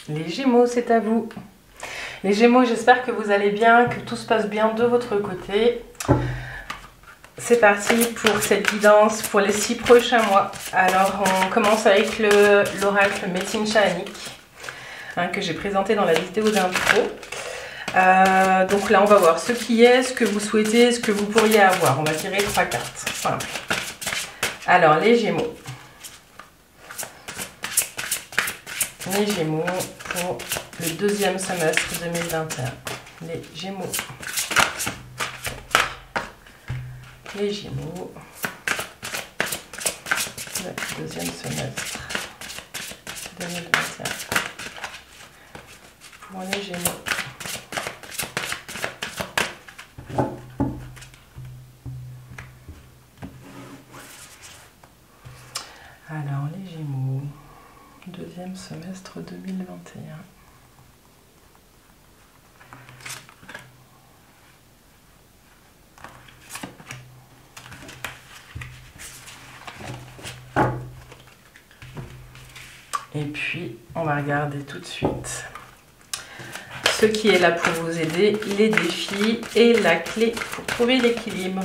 Les Gémeaux, c'est à vous. Les Gémeaux, j'espère que vous allez bien, que tout se passe bien de votre côté. C'est parti pour cette guidance pour les 6 prochains mois. Alors, on commence avec l'oracle médecine chamanique que j'ai présenté dans la vidéo d'intro. Donc là, on va voir ce qui est, ce que vous souhaitez, ce que vous pourriez avoir. On va tirer 3 cartes. Simple. Alors, les Gémeaux. Les Gémeaux pour le deuxième semestre 2021. Les Gémeaux. Les Gémeaux. Le deuxième semestre 2021. Pour les Gémeaux. Alors, les Gémeaux. Deuxième semestre 2021. Et puis, on va regarder tout de suite ce qui est là pour vous aider, les défis et la clé pour trouver l'équilibre.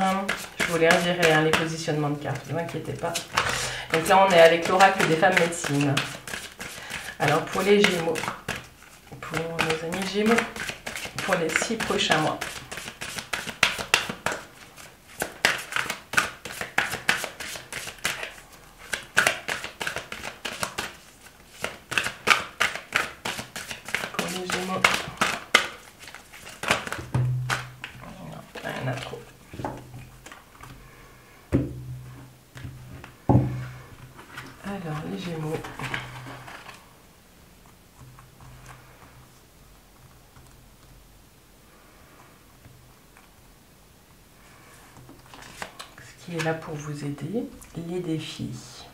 Je vous les redirai, les positionnements de cartes, ne vous inquiétez pas. Donc là, on est avec l'oracle des femmes médecines. Alors pour les Gémeaux, pour nos amis Gémeaux, pour les 6 prochains mois. Pour les Gémeaux. Non, il y en a trop. Alors les Gémeaux. Qui est là pour vous aider, les défis.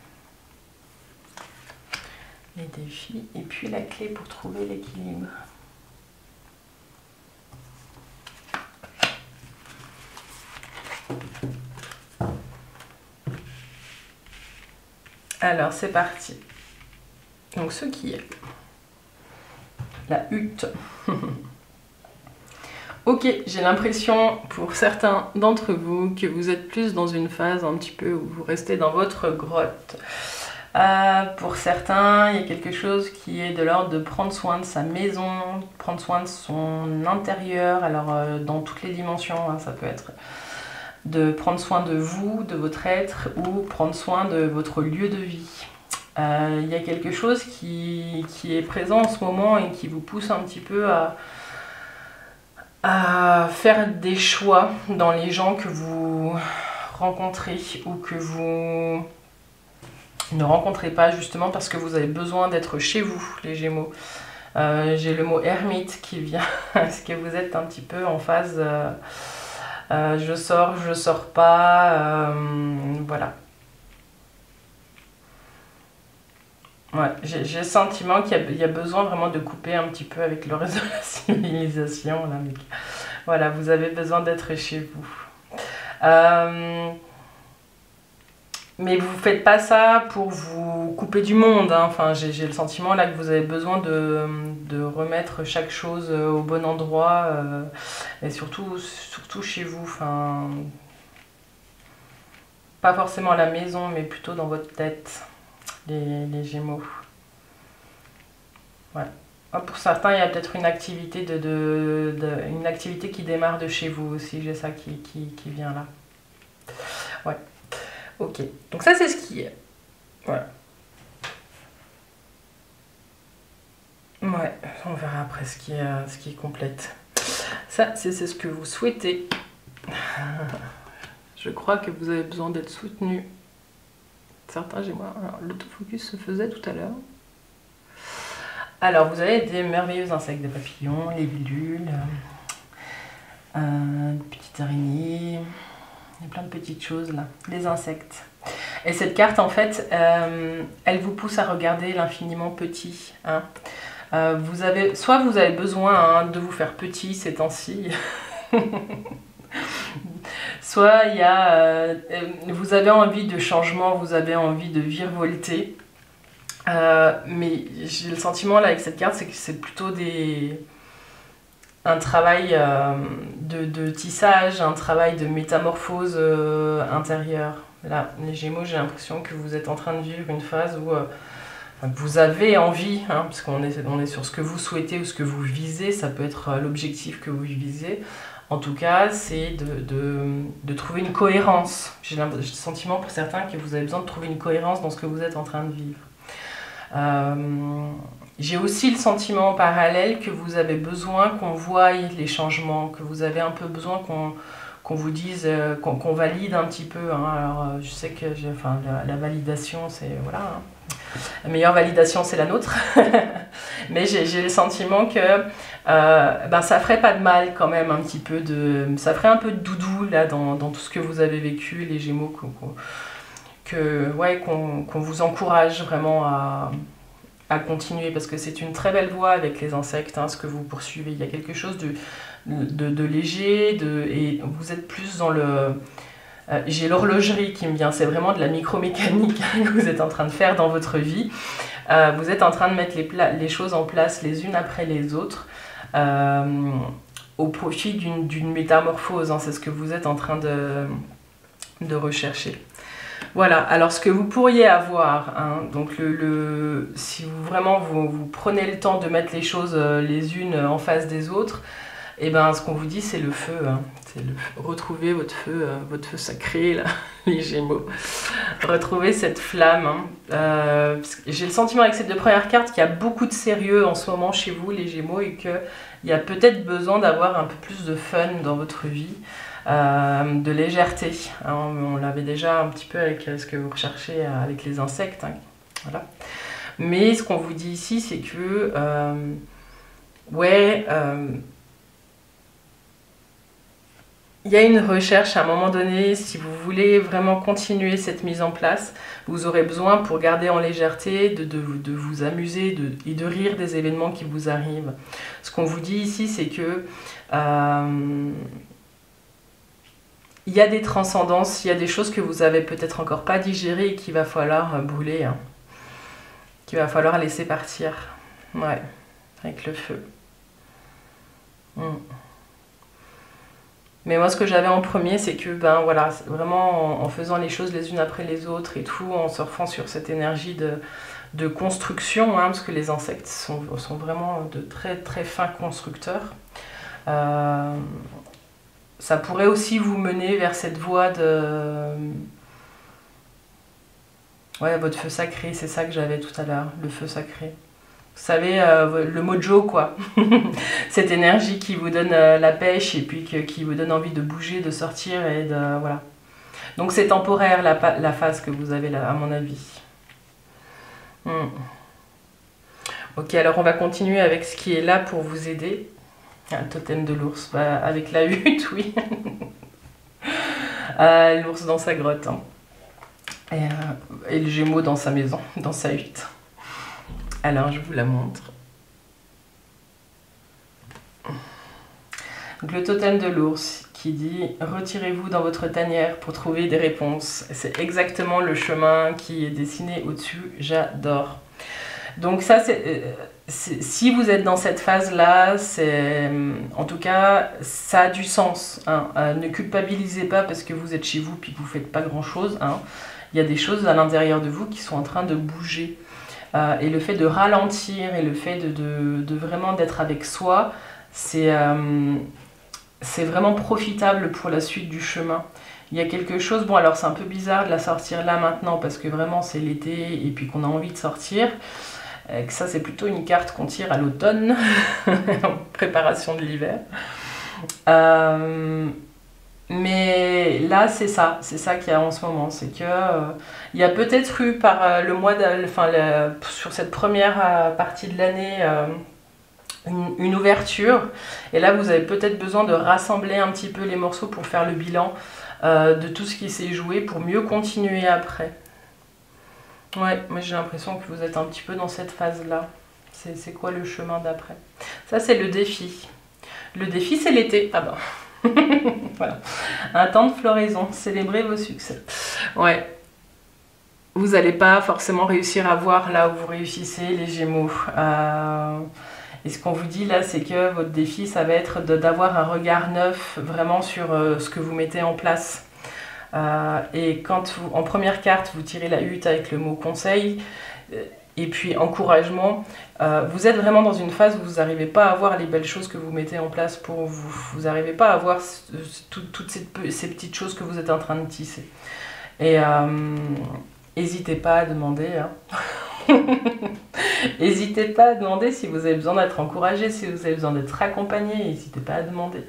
Les défis et puis la clé pour trouver l'équilibre. Alors c'est parti. Donc ce qui est la hutte. Ok, j'ai l'impression pour certains d'entre vous que vous êtes plus dans une phase un petit peu où vous restez dans votre grotte. Pour certains, il y a quelque chose qui est de l'ordre de prendre soin de sa maison, prendre soin de son intérieur, alors dans toutes les dimensions, ça peut être de prendre soin de vous, de votre être, ou prendre soin de votre lieu de vie. Il y a quelque chose qui est présent en ce moment et qui vous pousse un petit peu à faire des choix dans les gens que vous rencontrez ou que vous ne rencontrez pas, justement parce que vous avez besoin d'être chez vous, les Gémeaux. J'ai le mot ermite qui vient. Est-ce que vous êtes un petit peu en phase je sors pas, voilà. Ouais, j'ai le sentiment qu'il y a besoin vraiment de couper un petit peu avec le réseau de la civilisation. Là, mais voilà, vous avez besoin d'être chez vous. Mais vous ne faites pas ça pour vous couper du monde. Enfin, j'ai le sentiment là que vous avez besoin de remettre chaque chose au bon endroit. Et surtout chez vous. Enfin, pas forcément à la maison, mais plutôt dans votre tête. Les Gémeaux. Ouais. Pour certains, il y a peut-être une activité une activité qui démarre de chez vous aussi. J'ai ça qui vient là. Ouais. Ok. Donc ça, c'est ce qui est. Voilà. Ouais. On verra après ce qui est complète. Ça, c'est ce que vous souhaitez. Je crois que vous avez besoin d'être soutenu. Certains Gémeaux. L'autofocus se faisait tout à l'heure. Alors, vous avez des merveilleux insectes, des papillons, les libellules, des petites araignées, il y a plein de petites choses là, des insectes. Et cette carte, en fait, elle vous pousse à regarder l'infiniment petit. Soit vous avez besoin de vous faire petit ces temps-ci, soit vous avez envie de changement, vous avez envie de virevolter. Mais j'ai le sentiment là avec cette carte, c'est que c'est plutôt un travail de tissage, un travail de métamorphose intérieure. Là, les Gémeaux, j'ai l'impression que vous êtes en train de vivre une phase où vous avez envie, hein, parce qu'on est sur ce que vous souhaitez ou ce que vous visez, ça peut être l'objectif que vous visez. En tout cas, c'est de trouver une cohérence. J'ai le sentiment pour certains que vous avez besoin de trouver une cohérence dans ce que vous êtes en train de vivre. J'ai aussi le sentiment en parallèle que vous avez besoin qu'on voie les changements, que vous avez un peu besoin qu'on vous dise, qu'on valide un petit peu. Hein. Alors, je sais que la validation, c'est... Voilà, hein. La meilleure validation, c'est la nôtre. Mais j'ai le sentiment que ça ferait pas de mal quand même un petit peu ça ferait un peu de doudou là dans tout ce que vous avez vécu, les Gémeaux, qu'on vous encourage vraiment à continuer, parce que c'est une très belle voie avec les insectes, hein, ce que vous poursuivez. Il y a quelque chose de léger, et vous êtes plus dans le... j'ai l'horlogerie qui me vient, c'est vraiment de la micromécanique que vous êtes en train de faire dans votre vie. Vous êtes en train de mettre les choses en place les unes après les autres, au profit d'une métamorphose, hein, c'est ce que vous êtes en train de rechercher. Voilà, alors ce que vous pourriez avoir, hein, donc si vous prenez le temps de mettre les choses les unes en face des autres, et ben ce qu'on vous dit, c'est le feu, hein. C'est retrouver votre feu sacré, là, les Gémeaux. Retrouver cette flamme. Hein. J'ai le sentiment avec ces deux premières cartes qu'il y a beaucoup de sérieux en ce moment chez vous, les Gémeaux, et qu'il y a peut-être besoin d'avoir un peu plus de fun dans votre vie, de légèreté. Hein. On l'avait déjà un petit peu avec ce que vous recherchez avec les insectes. Hein. Voilà. Mais ce qu'on vous dit ici, c'est que... il y a une recherche à un moment donné, si vous voulez vraiment continuer cette mise en place, vous aurez besoin, pour garder en légèreté, de vous amuser et de rire des événements qui vous arrivent. Ce qu'on vous dit ici, c'est que il y a des transcendances, il y a des choses que vous n'avez peut-être encore pas digérées et qu'il va falloir brûler, hein, qu'il va falloir laisser partir. Ouais, avec le feu. Mais moi, ce que j'avais en premier, c'est que, voilà, vraiment en faisant les choses les unes après les autres et tout, en surfant sur cette énergie de construction, hein, parce que les insectes sont vraiment de très très fins constructeurs. Ça pourrait aussi vous mener vers cette voie de... Ouais, votre feu sacré, c'est ça que j'avais tout à l'heure, le feu sacré. Vous savez, le mojo, quoi. Cette énergie qui vous donne la pêche et puis qui vous donne envie de bouger, de sortir et de... Voilà. Donc c'est temporaire la phase que vous avez là, à mon avis. Ok, alors on va continuer avec ce qui est là pour vous aider. Un totem de l'ours, avec la hutte, oui. L'ours dans sa grotte. Hein. Et le Gémeaux dans sa maison, dans sa hutte. Alors, je vous la montre. Donc, le totem de l'ours qui dit « Retirez-vous dans votre tanière pour trouver des réponses ». C'est exactement le chemin qui est dessiné au-dessus. J'adore. Donc ça, si vous êtes dans cette phase-là, en tout cas, ça a du sens. Hein. Ne culpabilisez pas parce que vous êtes chez vous et que vous ne faites pas grand-chose. Hein. Il y a des choses à l'intérieur de vous qui sont en train de bouger. Et le fait de ralentir et le fait de vraiment d'être avec soi, c'est vraiment profitable pour la suite du chemin. Il y a quelque chose, bon alors c'est un peu bizarre de la sortir là maintenant parce que vraiment c'est l'été et puis qu'on a envie de sortir. Que ça c'est plutôt une carte qu'on tire à l'automne, en préparation de l'hiver. Mais là, c'est ça qu'il y a en ce moment. C'est que il y a peut-être eu par le mois sur cette première partie de l'année une ouverture. Et là, vous avez peut-être besoin de rassembler un petit peu les morceaux pour faire le bilan de tout ce qui s'est joué pour mieux continuer après. Ouais, moi j'ai l'impression que vous êtes un petit peu dans cette phase-là. C'est quoi le chemin d'après? Ça, c'est le défi. Le défi, c'est l'été. Ah ben... Voilà. Un temps de floraison, célébrez vos succès. Ouais. vous n'allez pas forcément réussir à voir là où vous réussissez, les Gémeaux. Et ce qu'on vous dit là, c'est que votre défi, ça va être d'avoir un regard neuf vraiment sur ce que vous mettez en place. Et quand en première carte, vous tirez la hutte avec le mot conseil, et puis encouragement, vous êtes vraiment dans une phase où vous n'arrivez pas à voir les belles choses que vous mettez en place pour vous. Vous n'arrivez pas à voir toutes ces petites choses que vous êtes en train de tisser. Et n'hésitez pas à demander. Hein. N'hésitez pas à demander si vous avez besoin d'être encouragé, si vous avez besoin d'être accompagné. N'hésitez pas à demander.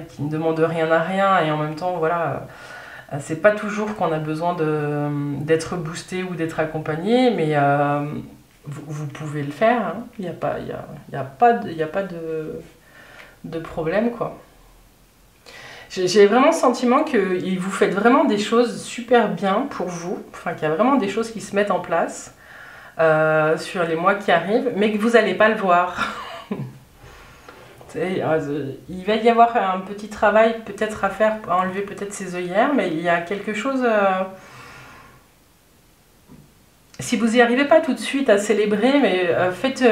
Qui ne demande rien à rien, et en même temps, voilà. C'est pas toujours qu'on a besoin d'être boosté ou d'être accompagné, mais vous pouvez le faire. Hein. Il n'y a pas de problème, quoi. J'ai vraiment le sentiment que vous faites vraiment des choses super bien pour vous, enfin qu'il y a vraiment des choses qui se mettent en place sur les mois qui arrivent, mais que vous n'allez pas le voir. Il va y avoir un petit travail peut-être à faire pour enlever peut-être ses œillères, mais il y a quelque chose... si vous n'y arrivez pas tout de suite à célébrer, mais faites...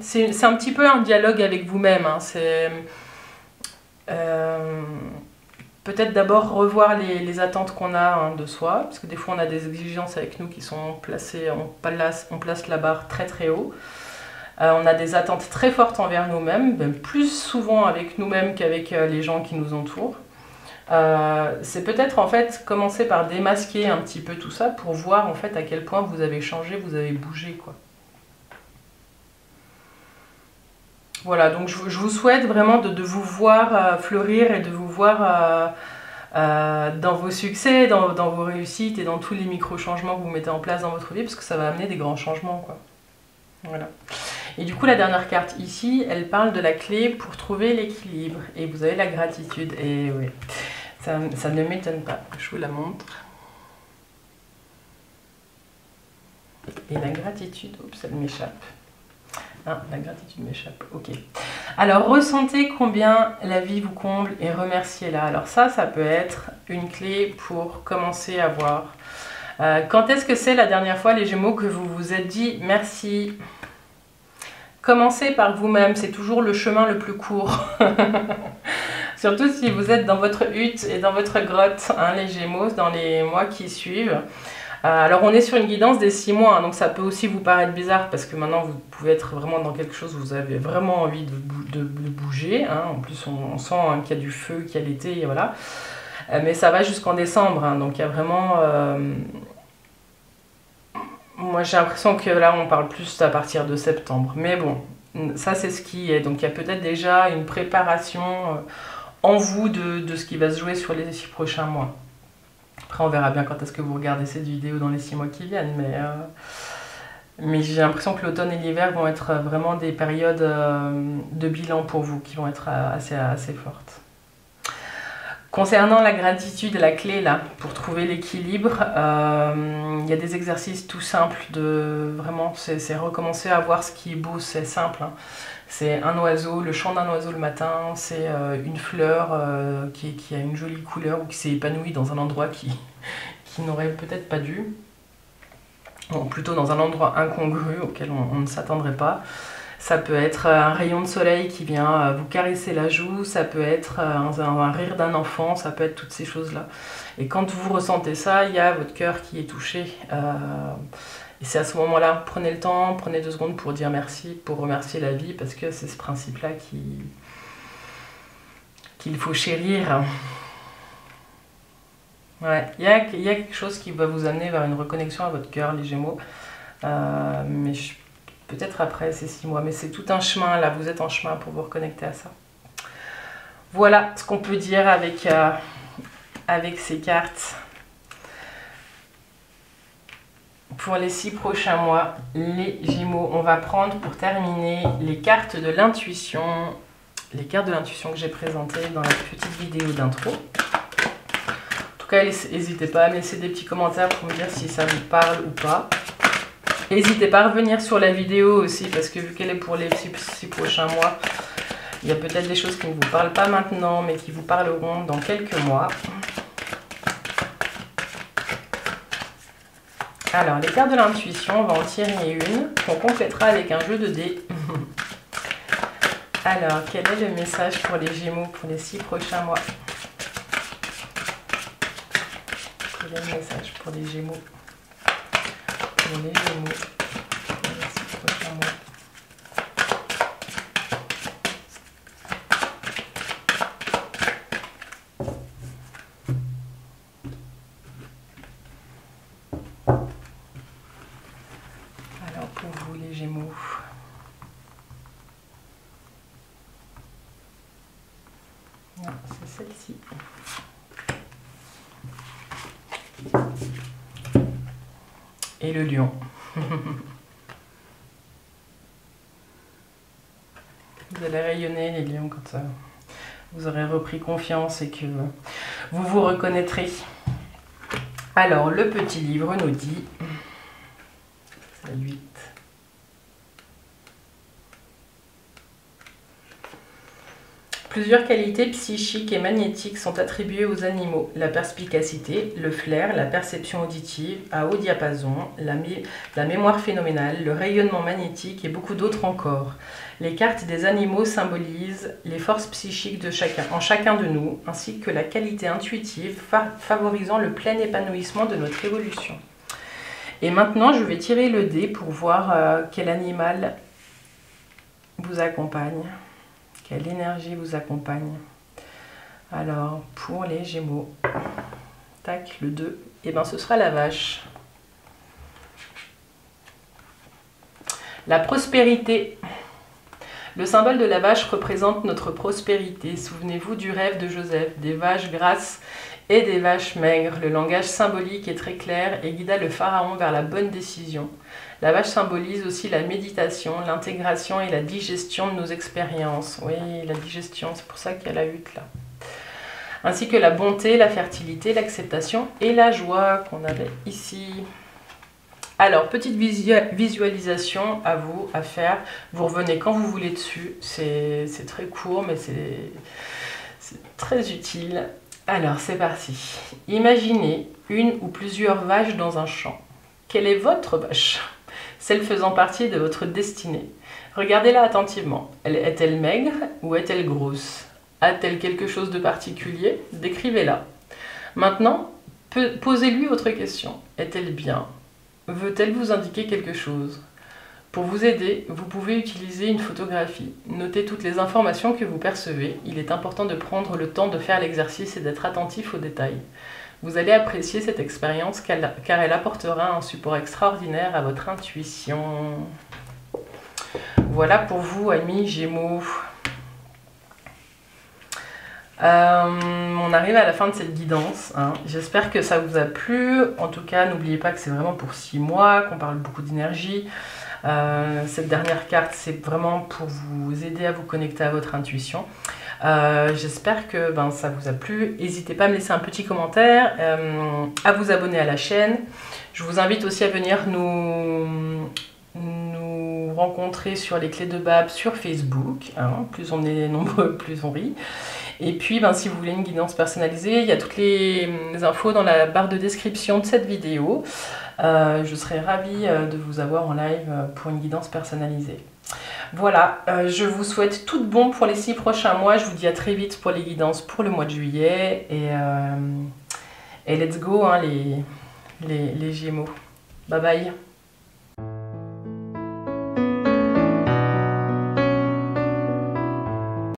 c'est un petit peu un dialogue avec vous-même. Hein, peut-être d'abord revoir les attentes qu'on a de soi, parce que des fois on a des exigences avec nous qui sont placées, on place la barre très très haut. On a des attentes très fortes envers nous-mêmes, même plus souvent avec nous-mêmes qu'avec les gens qui nous entourent. C'est peut-être en fait commencer par démasquer un petit peu tout ça pour voir en fait à quel point vous avez changé, vous avez bougé, quoi. Voilà, donc je vous souhaite vraiment de vous voir fleurir et de vous voir dans vos succès, dans vos réussites et dans tous les micro-changements que vous mettez en place dans votre vie, parce que ça va amener des grands changements, quoi. Voilà. Et du coup, la dernière carte ici, elle parle de la clé pour trouver l'équilibre. Et vous avez la gratitude. Et oui, ça ne m'étonne pas. Je vous la montre. Et la gratitude, oups, elle m'échappe. Ah, la gratitude m'échappe, ok. Alors, ressentez combien la vie vous comble et remerciez-la. Alors ça peut être une clé pour commencer à voir. Quand est-ce que c'est la dernière fois, les Gémeaux, que vous vous êtes dit merci? Commencez par vous-même, c'est toujours le chemin le plus court. Surtout si vous êtes dans votre hutte et dans votre grotte, hein, les Gémeaux, dans les mois qui suivent. Alors on est sur une guidance des 6 mois, hein, donc ça peut aussi vous paraître bizarre parce que maintenant vous pouvez être vraiment dans quelque chose où vous avez vraiment envie de bouger. Hein. En plus on sent hein, qu'il y a du feu, qu'il y a l'été, et voilà. Mais ça va jusqu'en décembre, hein, donc il y a vraiment... Moi j'ai l'impression que là on parle plus à partir de septembre. Mais bon, ça c'est ce qui est. Donc il y a peut-être déjà une préparation en vous de ce qui va se jouer sur les 6 prochains mois. Après on verra bien quand est-ce que vous regardez cette vidéo dans les 6 mois qui viennent. Mais j'ai l'impression que l'automne et l'hiver vont être vraiment des périodes de bilan pour vous qui vont être assez fortes. Concernant la gratitude, la clé là pour trouver l'équilibre, il y a des exercices tout simples vraiment, c'est recommencer à voir ce qui est beau, c'est simple. Hein. C'est un oiseau, le chant d'un oiseau le matin, c'est une fleur qui a une jolie couleur ou qui s'est épanouie dans un endroit qui n'aurait peut-être pas dû, ou plutôt dans un endroit incongru auquel on ne s'attendrait pas. Ça peut être un rayon de soleil qui vient vous caresser la joue, ça peut être un rire d'un enfant, ça peut être toutes ces choses-là. Et quand vous ressentez ça, il y a votre cœur qui est touché. Et c'est à ce moment-là, prenez le temps, prenez 2 secondes pour dire merci, pour remercier la vie, parce que c'est ce principe-là qu'il faut chérir. Ouais, il y a quelque chose qui va vous amener vers une reconnexion à votre cœur, les Gémeaux. Mais peut-être après ces 6 mois, mais c'est tout un chemin, là, vous êtes en chemin pour vous reconnecter à ça. Voilà ce qu'on peut dire avec ces cartes. Pour les 6 prochains mois, les Gémeaux, on va prendre pour terminer les cartes de l'intuition. Les cartes de l'intuition que j'ai présentées dans la petite vidéo d'intro. En tout cas, n'hésitez pas à me laisser des petits commentaires pour me dire si ça vous parle ou pas. N'hésitez pas à revenir sur la vidéo aussi, parce que vu qu'elle est pour les 6 prochains mois, il y a peut-être des choses qui ne vous parlent pas maintenant, mais qui vous parleront dans quelques mois. Alors, les cartes de l'intuition, on va en tirer une qu'on complétera avec un jeu de dés. Alors, quel est le message pour les Gémeaux pour les 6 prochains mois? Quel est le message pour les Gémeaux? Pour les Gémeaux pour les 6 prochains mois. Alors, pour vous les Gémeaux. Non, c'est celle-ci. Et le lion. Vous allez rayonner les lions quand vous aurez repris confiance et que vous vous reconnaîtrez. Alors, le petit livre nous dit, c'est 8. Plusieurs qualités psychiques et magnétiques sont attribuées aux animaux. La perspicacité, le flair, la perception auditive à haut diapason, la mémoire phénoménale, le rayonnement magnétique et beaucoup d'autres encore. Les cartes des animaux symbolisent les forces psychiques en chacun de nous, ainsi que la qualité intuitive favorisant le plein épanouissement de notre évolution. Et maintenant, je vais tirer le dé pour voir quel animal vous accompagne. Quelle énergie vous accompagne? Alors, pour les Gémeaux, tac, le 2, et bien ce sera la vache. La prospérité. Le symbole de la vache représente notre prospérité. Souvenez-vous du rêve de Joseph, des vaches grasses et des vaches maigres. Le langage symbolique est très clair et guida le pharaon vers la bonne décision. La vache symbolise aussi la méditation, l'intégration et la digestion de nos expériences. Oui, la digestion, c'est pour ça qu'il y a la hutte là. Ainsi que la bonté, la fertilité, l'acceptation et la joie qu'on avait ici. Alors, petite visualisation à vous à faire. Vous revenez quand vous voulez dessus. C'est très court, mais c'est très utile. Alors, c'est parti. Imaginez une ou plusieurs vaches dans un champ. Quelle est votre vache? Celle faisant partie de votre destinée. Regardez-la attentivement. Est-elle maigre ou est-elle grosse? A-t-elle quelque chose de particulier? Décrivez-la. Maintenant, posez-lui autre question. Est-elle bien? Veut-elle vous indiquer quelque chose? Pour vous aider, vous pouvez utiliser une photographie. Notez toutes les informations que vous percevez. Il est important de prendre le temps de faire l'exercice et d'être attentif aux détails. Vous allez apprécier cette expérience car elle apportera un support extraordinaire à votre intuition. Voilà pour vous, amis Gémeaux. On arrive à la fin de cette guidance. Hein. J'espère que ça vous a plu. En tout cas, n'oubliez pas que c'est vraiment pour 6 mois, qu'on parle beaucoup d'énergie. Cette dernière carte, c'est vraiment pour vous aider à vous connecter à votre intuition. J'espère que ça vous a plu. N'hésitez pas à me laisser un petit commentaire, à vous abonner à la chaîne. Je vous invite aussi à venir nous rencontrer sur les clés de Bab sur Facebook. Hein. Plus on est nombreux, plus on rit. Et puis, si vous voulez une guidance personnalisée, il y a toutes les infos dans la barre de description de cette vidéo. Je serai ravie de vous avoir en live pour une guidance personnalisée. Voilà, je vous souhaite tout de bon pour les 6 prochains mois. Je vous dis à très vite pour les guidances pour le mois de juillet. Et let's go, hein, les Gémeaux. Bye bye.